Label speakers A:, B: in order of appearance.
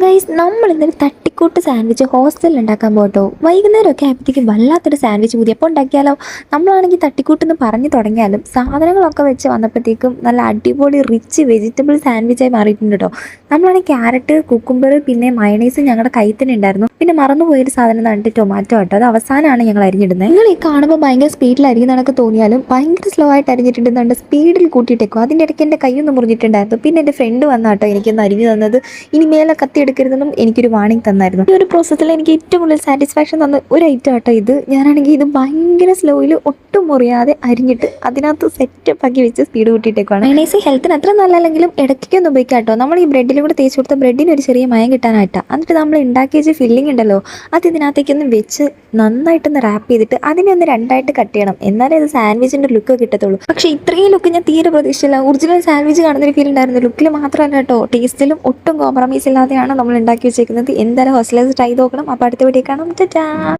A: Guys, നമ്മൾ ഇന്നൊരു തട്ടിക്കൂട്ട് സാൻഡ്വിച്ച് ഹോസ്റ്റലിൽ ഉണ്ടാക്കാൻ പോട്ടോ. വൈകുന്നേരമൊക്കെ ആയപ്പോഴത്തേക്കും വല്ലാത്തൊരു സാൻഡ്വിച്ച് പുതിയപ്പോൾ ഉണ്ടാക്കിയാലോ. നമ്മളാണെങ്കിൽ തട്ടിക്കൂട്ടെന്ന് പറഞ്ഞു തുടങ്ങിയാലും സാധനങ്ങളൊക്കെ വെച്ച് വന്നപ്പോഴത്തേക്കും നല്ല അടിപൊളി റിച്ച് വെജിറ്റബിൾ സാൻഡ്വിച്ചായി മാറിയിട്ടുണ്ട് കേട്ടോ. നമ്മളാണെങ്കിൽ ക്യാരറ്റ്, കുക്കുംബർ, പിന്നെ മയണൈസ് ഞങ്ങളുടെ കയ്യിൽ തന്നെ ഉണ്ടായിരുന്നു. പിന്നെ മറന്നുപോയൊരു സാധനം കണ്ടിട്ട് ടൊമാറ്റോ കേട്ടോ. അത് അവസാനമാണ് ഞങ്ങൾ അരിഞ്ഞിടുന്നത്. നിങ്ങൾ ഈ കാണുമ്പോൾ ഭയങ്കര സ്പീഡിലായിരിക്കും തോന്നിയാലും ഭയങ്കര സ്ലോ ആയിട്ട് അരിഞ്ഞിട്ടുണ്ടെന്നുണ്ട്. സ്പീഡിൽ കൂട്ടിയിട്ടേക്കും. അതിൻ്റെ ഇടയ്ക്ക് എൻ്റെ കൈയൊന്ന് മുറിഞ്ഞിട്ടുണ്ടായിരുന്നു. പിന്നെ എൻ്റെ ഫ്രണ്ട് വന്നാട്ടോ എനിക്കൊന്ന് അരിഞ്ഞു തന്നത്. ഇനി മേലെ കത്തിയെടുക്കരുതെന്നും എനിക്കൊരു വാണിംഗ് തന്നായിരുന്നു. ഈ ഒരു പ്രോസസ്സിൽ എനിക്ക് ഏറ്റവും കൂടുതൽ സാറ്റിസ്ഫാക്ഷൻ തന്ന ഒരു ഐറ്റം ആട്ടോ ഇത്. ഞാനാണെങ്കിൽ ഇത് ഭയങ്കര സ്ലോയിൽ ഒട്ടും മുറിയാതെ അരിഞ്ഞിട്ട് അതിനകത്ത് സെറ്റപ്പ് ആക്കി വെച്ച് സ്പീഡ് കൂട്ടിയിട്ടേക്കാണ്. മയണൈസ് ഹെൽത്തിന് അത്ര നല്ലല്ലെങ്കിലും ഇടയ്ക്കൊന്നും ഉപയോഗിക്കാം കേട്ടോ. നമ്മൾ ഈ ബ്രെഡിലും കൂടെ തേച്ച് കൊടുത്ത ബ്രെഡിന് ഒരു ചെറിയ മയം കിട്ടാനായിട്ടാണ്. എന്നിട്ട് നമ്മൾ ഉണ്ടാക്കി വെച്ച ഫില്ലിംഗ് ഉണ്ടല്ലോ, അത് ഇതിനകത്തേക്കൊന്ന് വെച്ച് നന്നായിട്ടൊന്ന് റാപ്പ് ചെയ്തിട്ട് അതിനെ ഒന്ന് രണ്ടായിട്ട് കട്ട് ചെയ്യണം. എന്നാലേ അത് സാൻഡ്വിച്ചിൻ്റെ ലുക്ക് കിട്ടത്തുള്ളൂ. പക്ഷേ ഇത്രയും ലുക്ക് ഞാൻ തീരെ പ്രതീക്ഷിച്ചില്ല. ഒറിജിനൽ സാൻഡ്വിച്ച് കാണുന്നൊരു ഫീൽ ഉണ്ടായിരുന്നു. ലുക്കിൽ മാത്രമല്ല കേട്ടോ, ടേസ്റ്റിലും ഒട്ടും കോംപ്രമൈസ് ഇല്ലാതെയാണ് നമ്മൾ ഉണ്ടാക്കി വെച്ചേക്കുന്നത്. എന്തായാലും ഹോസ്റ്റലേഴ്സ് ട്രൈ നോക്കണം. അപ്പോൾ അടുത്ത വീഡിയോ കാണാം. ടാറ്റാ.